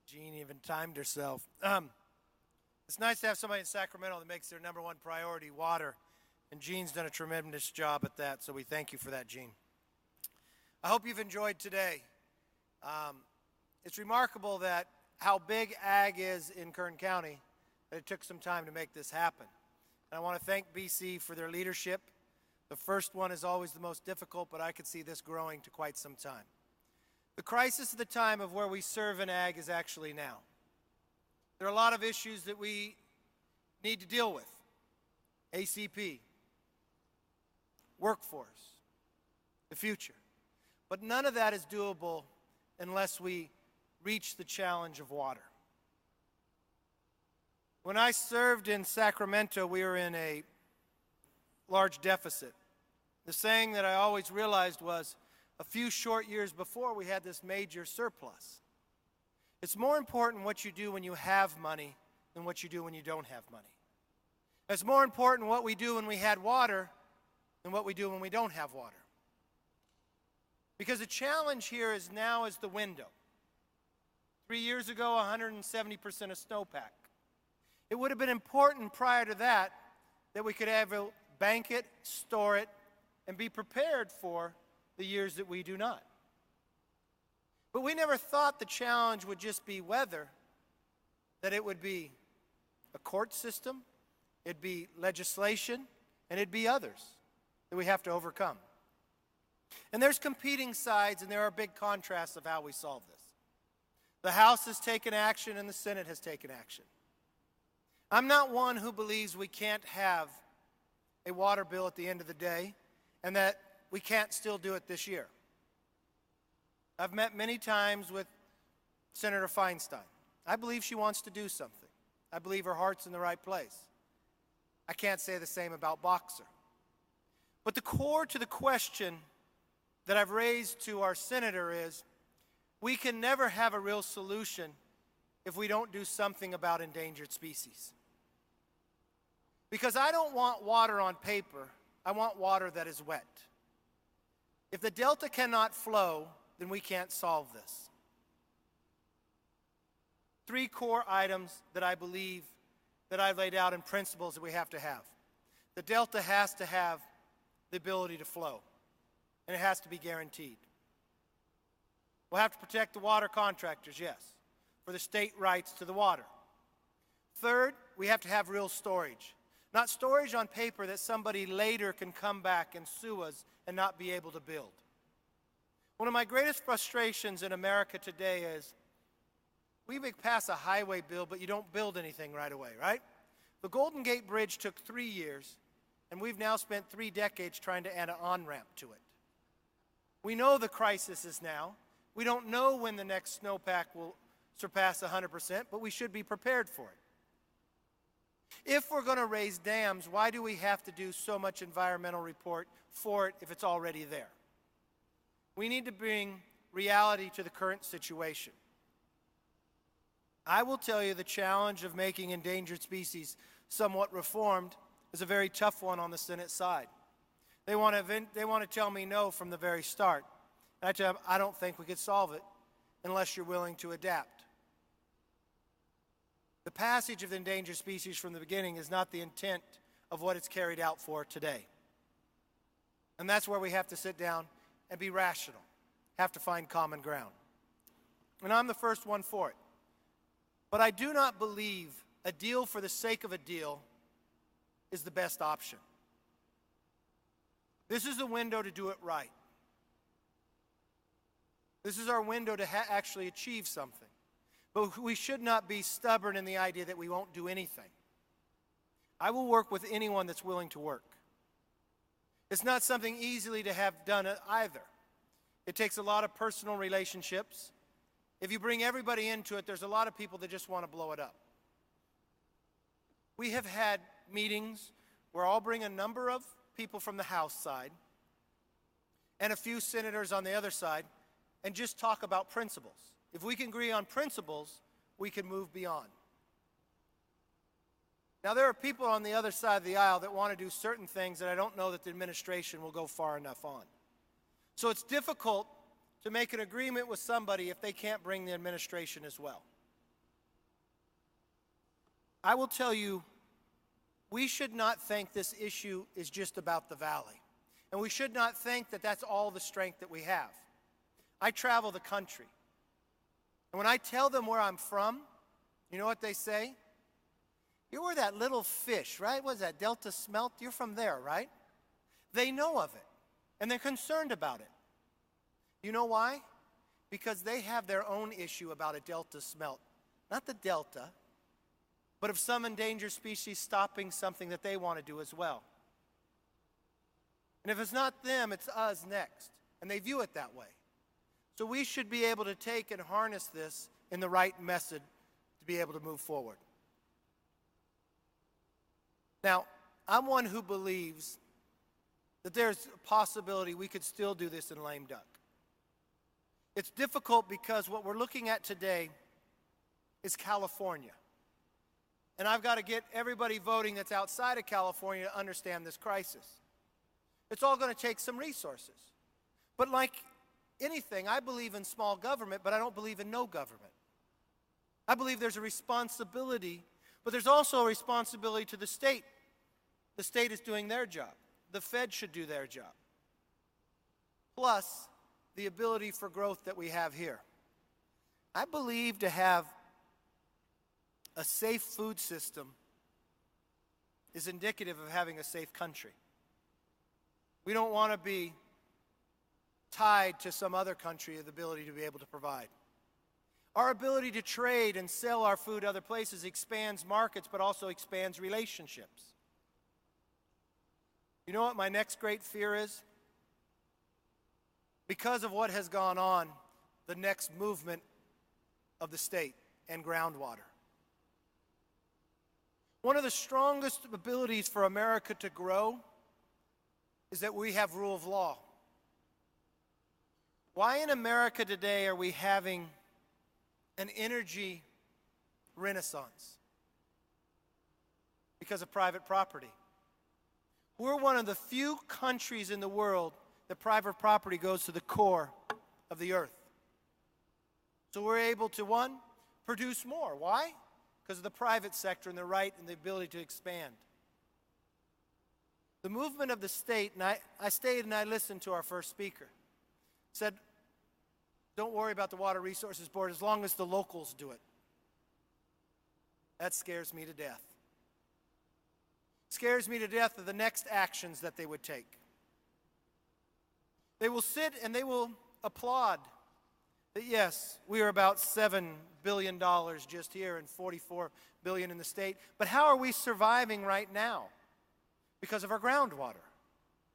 Jean even timed herself. It's nice to have somebody in Sacramento that makes their number one priority water, and Jean's done a tremendous job at that, so we thank you for that, Jean. I hope you've enjoyed today. It's remarkable that how big ag is in Kern County, that it took some time to make this happen. And I want to thank BC for their leadership. The first one is always the most difficult, but I could see this growing to quite some time. The crisis of the time of where we serve in ag is actually now. There are a lot of issues that we need to deal with. ACP, workforce, the future. But none of that is doable unless we reach the challenge of water. When I served in Sacramento, we were in a large deficit. The saying that I always realized was, a few short years before, we had this major surplus. It's more important what you do when you have money than what you do when you don't have money. It's more important what we do when we had water than what we do when we don't have water. Because the challenge here is now is the window. 3 years ago, 170% of snowpack. It would have been important prior to that we could have bank it, store it, and be prepared for the years that we do not. But we never thought the challenge would just be weather, that it would be a court system, it'd be legislation, and it'd be others that we have to overcome. And there's competing sides, and there are big contrasts of how we solve this. The House has taken action, and the Senate has taken action. I'm not one who believes we can't have a water bill at the end of the day, and that we can't still do it this year. I've met many times with Senator Feinstein. I believe she wants to do something. I believe her heart's in the right place. I can't say the same about Boxer. But the core to the question that I've raised to our senator is, we can never have a real solution if we don't do something about endangered species. Because I don't want water on paper, I want water that is wet. If the delta cannot flow, then we can't solve this. 3 core items that I believe that I've laid out in principles that we have to have. The delta has to have the ability to flow, and it has to be guaranteed. We'll have to protect the water contractors, yes, for the state rights to the water. Third, we have to have real storage. Not storage on paper that somebody later can come back and sue us and not be able to build. One of my greatest frustrations in America today is we may pass a highway bill, but you don't build anything right away, right? The Golden Gate Bridge took 3 years, and we've now spent 3 decades trying to add an on-ramp to it. We know the crisis is now. We don't know when the next snowpack will surpass 100%, but we should be prepared for it. If we're going to raise dams, why do we have to do so much environmental report for it if it's already there? We need to bring reality to the current situation. I will tell you the challenge of making endangered species somewhat reformed is a very tough one on the Senate side. They want to tell me no from the very start. And I tell them, I don't think we could solve it unless you're willing to adapt. The passage of the endangered species from the beginning is not the intent of what it's carried out for today. And that's where we have to sit down and be rational, have to find common ground. And I'm the first one for it. But I do not believe a deal for the sake of a deal is the best option. This is the window to do it right. This is our window to actually achieve something. But we should not be stubborn in the idea that we won't do anything. I will work with anyone that's willing to work. It's not something easily to have done either. It takes a lot of personal relationships. If you bring everybody into it, there's a lot of people that just want to blow it up. We have had meetings where I'll bring a number of people from the House side and a few senators on the other side and just talk about principles. If we can agree on principles, we can move beyond. Now, there are people on the other side of the aisle that want to do certain things that I don't know that the administration will go far enough on. So it's difficult to make an agreement with somebody if they can't bring the administration as well. I will tell you, we should not think this issue is just about the valley. And we should not think that that's all the strength that we have. I travel the country. And when I tell them where I'm from, you know what they say? You were that little fish, right? What is that, Delta Smelt? You're from there, right? They know of it, and they're concerned about it. You know why? Because they have their own issue about a Delta Smelt. Not the Delta, but of some endangered species stopping something that they want to do as well. And if it's not them, it's us next. And they view it that way. So we should be able to take and harness this in the right method to be able to move forward. Now, I'm one who believes that there's a possibility we could still do this in lame duck. It's difficult because what we're looking at today is California. And I've got to get everybody voting that's outside of California to understand this crisis. It's all going to take some resources. But like anything, I believe in small government, but I don't believe in no government. I believe there's a responsibility, but there's also a responsibility to the state. The state is doing their job. The Fed should do their job. Plus, the ability for growth that we have here. I believe to have a safe food system is indicative of having a safe country. We don't want to be tied to some other country of the ability to be able to provide. Our ability to trade and sell our food other places expands markets, but also expands relationships. You know what my next great fear is? Because of what has gone on, the next movement of the state and groundwater. One of the strongest abilities for America to grow is that we have rule of law. Why in America today are we having an energy renaissance? Because of private property. We're one of the few countries in the world that private property goes to the core of the earth. So we're able to, one, produce more. Why? Because of the private sector and the right and the ability to expand. The movement of the state, and I stayed and I listened to our first speaker, said, don't worry about the Water Resources Board as long as the locals do it. That scares me to death. Scares me to death of the next actions that they would take. They will sit and they will applaud that, yes, we are about $7 billion just here and $44 billion in the state. But how are we surviving right now? Because of our groundwater.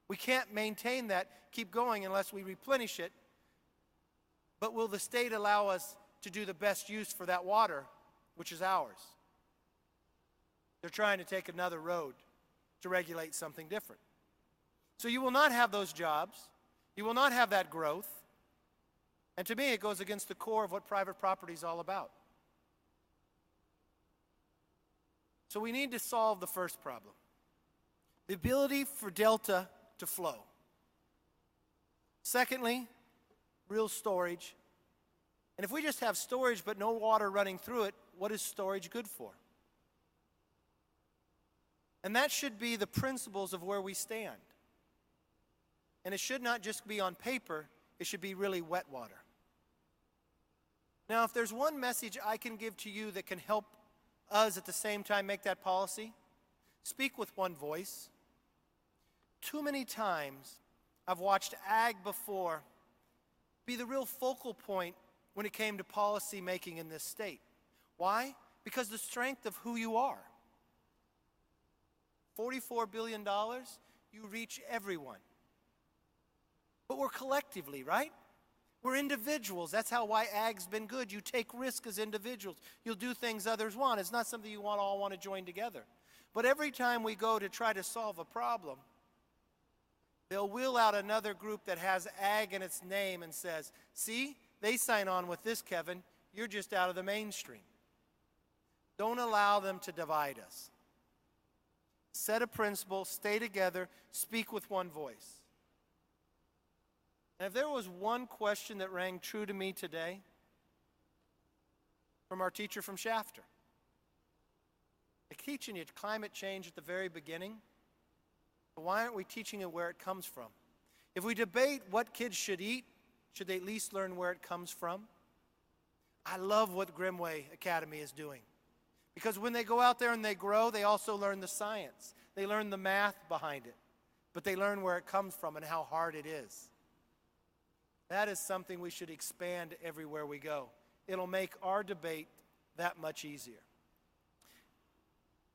We can't maintain that, keep going unless we replenish it. But will the state allow us to do the best use for that water, which is ours? They're trying to take another road to regulate something different. So you will not have those jobs. You will not have that growth. And to me, it goes against the core of what private property is all about. So we need to solve the first problem. The ability for Delta to flow. Secondly, real storage. And if we just have storage but no water running through it, what is storage good for? And that should be the principles of where we stand. And it should not just be on paper, it should be really wet water. Now, if there's one message I can give to you that can help us at the same time make that policy, speak with one voice. Too many times I've watched ag before be the real focal point when it came to policy making in this state. Why? Because the strength of who you are. $44 billion, you reach everyone. But we're collectively, right? We're individuals. That's why ag's been good. You take risk as individuals. You'll do things others want. It's not something you all want to join together. But every time we go to try to solve a problem, they'll wheel out another group that has ag in its name and says, see, they sign on with this, Kevin. You're just out of the mainstream. Don't allow them to divide us. Set a principle, stay together, speak with one voice. And if there was one question that rang true to me today from our teacher from Shafter, They're teaching you climate change at the very beginning, but why aren't we teaching you where it comes from? If we debate what kids should eat, should they at least learn where it comes from? I love what Grimway Academy is doing, because when they go out there and they grow, they also learn the science. They learn the math behind it, but they learn where it comes from and how hard it is. That is something we should expand everywhere we go. It'll make our debate that much easier.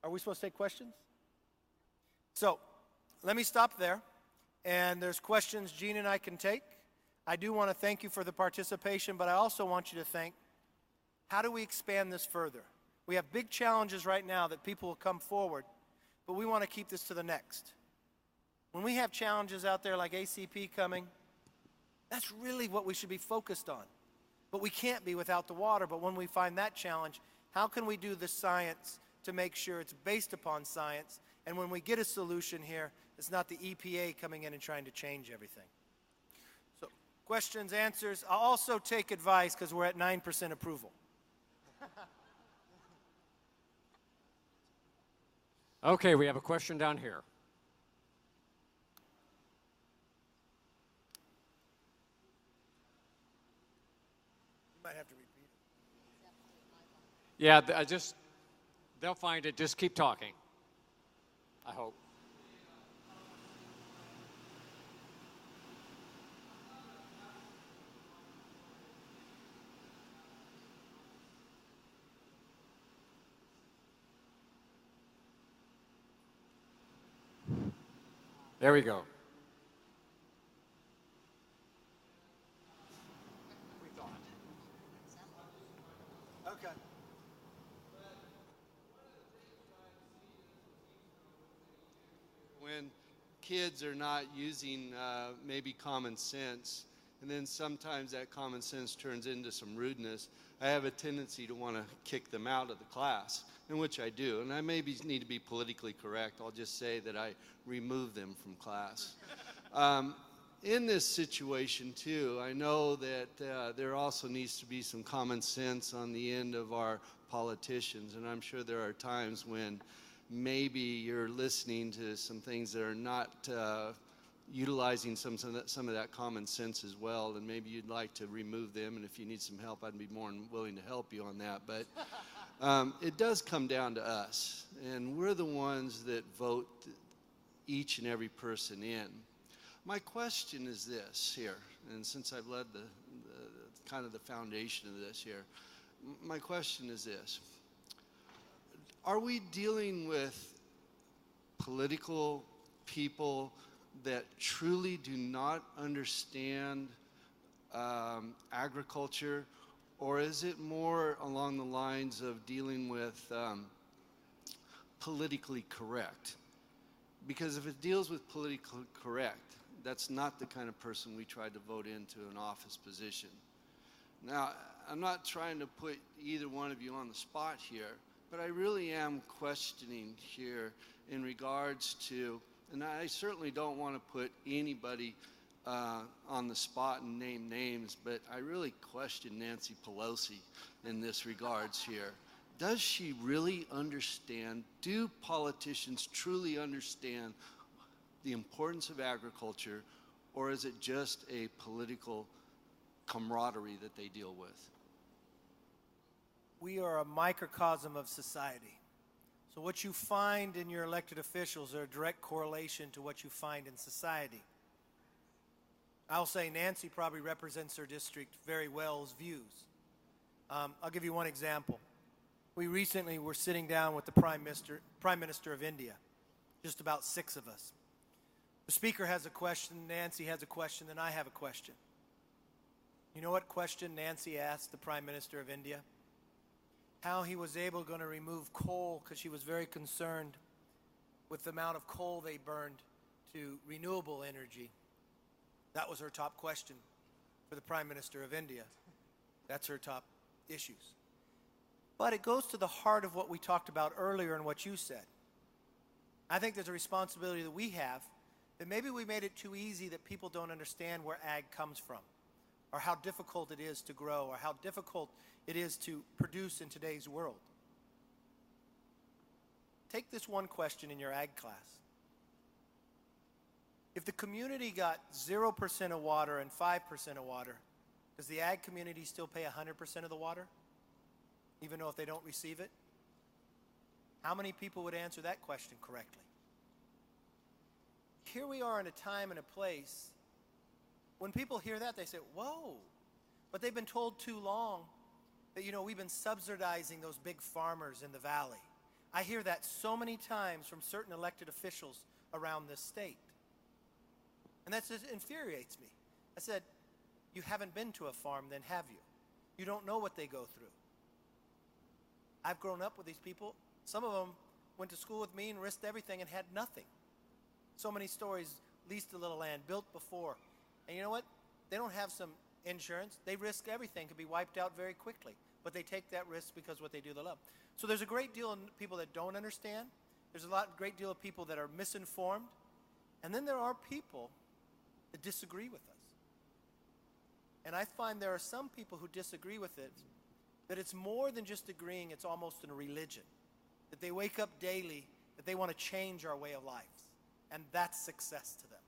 Are we supposed to take questions? So, let me stop there, and there's questions Gene and I can take. I do want to thank you for the participation, but I also want you to think, how do we expand this further? We have big challenges right now that people will come forward, but we want to keep this to the next. When we have challenges out there like ACP coming, that's really what we should be focused on. But we can't be without the water. But when we find that challenge, how can we do the science to make sure it's based upon science? And when we get a solution here, it's not the EPA coming in and trying to change everything. So, questions, answers. I'll also take advice because we're at 9% approval. Okay, we have a question down here. You might have to repeat it. Yeah, they'll find it. Just keep talking, I hope. There we go. Okay. When kids are not using maybe common sense, and then sometimes that common sense turns into some rudeness, I have a tendency to want to kick them out of the class, in which I do. And I maybe need to be politically correct. I'll just say that I remove them from class. In this situation, too, I know that there also needs to be some common sense on the end of our politicians. And I'm sure there are times when maybe you're listening to some things that are not utilizing some of that common sense as well, and maybe you'd like to remove them, and if you need some help, I'd be more than willing to help you on that. But it does come down to us, and we're the ones that vote each and every person in. My question is this here, and since I've led the kind of the foundation of this here, my question is this. Are we dealing with political people that truly do not understand agriculture, or is it more along the lines of dealing with politically correct? Because if it deals with politically correct, that's not the kind of person we try to vote into an office position. Now, I'm not trying to put either one of you on the spot here, but I really am questioning here in regards to, and I certainly don't want to put anybody on the spot and name names, but I really question Nancy Pelosi in this regards here. Does she really understand? Do politicians truly understand the importance of agriculture, or is it just a political camaraderie that they deal with? We are a microcosm of society. So what you find in your elected officials are a direct correlation to what you find in society. I'll say Nancy probably represents her district very well's views. I'll give you one example. We recently were sitting down with the Prime Minister of India, just about 6 of us. The Speaker has a question, Nancy has a question, and I have a question. You know what question Nancy asked the Prime Minister of India? How he was able to remove coal, because she was very concerned with the amount of coal they burned to renewable energy. That was her top question for the Prime Minister of India. That's her top issues. But it goes to the heart of what we talked about earlier and what you said. I think there's a responsibility that we have, that maybe we made it too easy that people don't understand where ag comes from, or how difficult it is to grow, or how difficult it is to produce in today's world. take this one question in your ag class. If the community got 0% of water and 5% of water, does the ag community still pay 100% of the water, even though if they don't receive it? How many people would answer that question correctly? Here we are in a time and a place when people hear that, they say, whoa, but they've been told too long that, we've been subsidizing those big farmers in the valley. I hear that so many times from certain elected officials around this state. And that just infuriates me. I said, you haven't been to a farm then, have you? You don't know what they go through. I've grown up with these people. Some of them went to school with me and risked everything and had nothing. So many stories, leased a little land, built before. And you know what? They don't have some insurance. They risk everything, could be wiped out very quickly. But they take that risk because what they do, they love. So there's a great deal of people that don't understand. There's a great deal of people that are misinformed. And then there are people that disagree with us. And I find there are some people who disagree with it, that it's more than just agreeing, it's almost a religion. That they wake up daily, that they want to change our way of life. And that's success to them.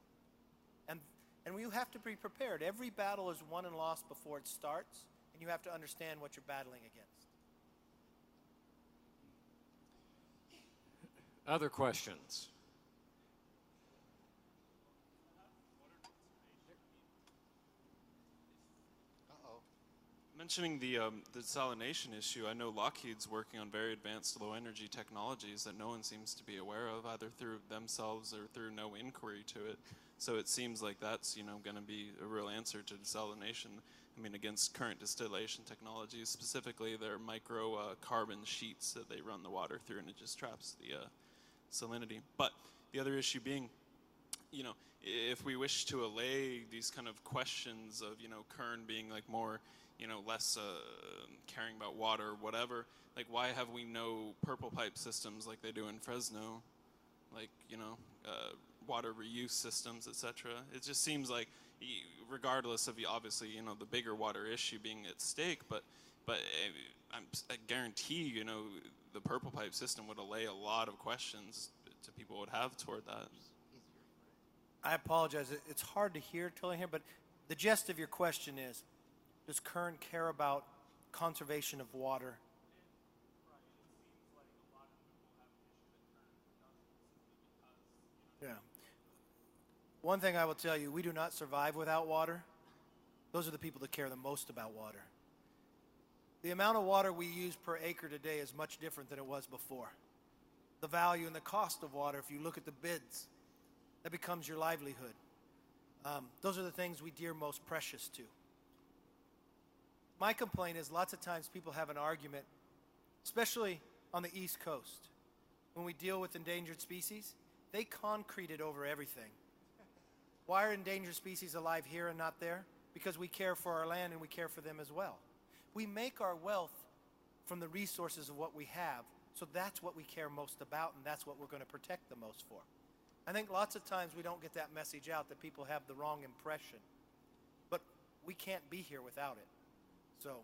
And you have to be prepared. Every battle is won and lost before it starts, and you have to understand what you're battling against. Other questions? Mentioning the desalination issue, I know Lockheed's working on very advanced low-energy technologies that no one seems to be aware of, either through themselves or through no inquiry to it. So it seems like that's, going to be a real answer to desalination. I mean, against current distillation technologies, specifically their micro carbon sheets that they run the water through, and it just traps the salinity. But the other issue being, if we wish to allay these kind of questions of, Kern being like more, less caring about water or whatever, like why have we no purple pipe systems like they do in Fresno, like, water reuse systems, etc. It just seems like, regardless of obviously, the bigger water issue being at stake, but I guarantee, the purple pipe system would allay a lot of questions to people would have toward that. I apologize. It's hard to hear till I hear, but the gist of your question is, does Kern care about conservation of water? Yeah. One thing I will tell you, we do not survive without water. Those are the people that care the most about water. The amount of water we use per acre today is much different than it was before. The value and the cost of water, if you look at the bids, that becomes your livelihood. Those are the things we deem most precious to. My complaint is lots of times people have an argument, especially on the East Coast. When we deal with endangered species, they concrete it over everything. Why are endangered species alive here and not there? Because we care for our land and we care for them as well. We make our wealth from the resources of what we have, so that's what we care most about, and that's what we're going to protect the most for. I think lots of times we don't get that message out, that people have the wrong impression. But we can't be here without it. So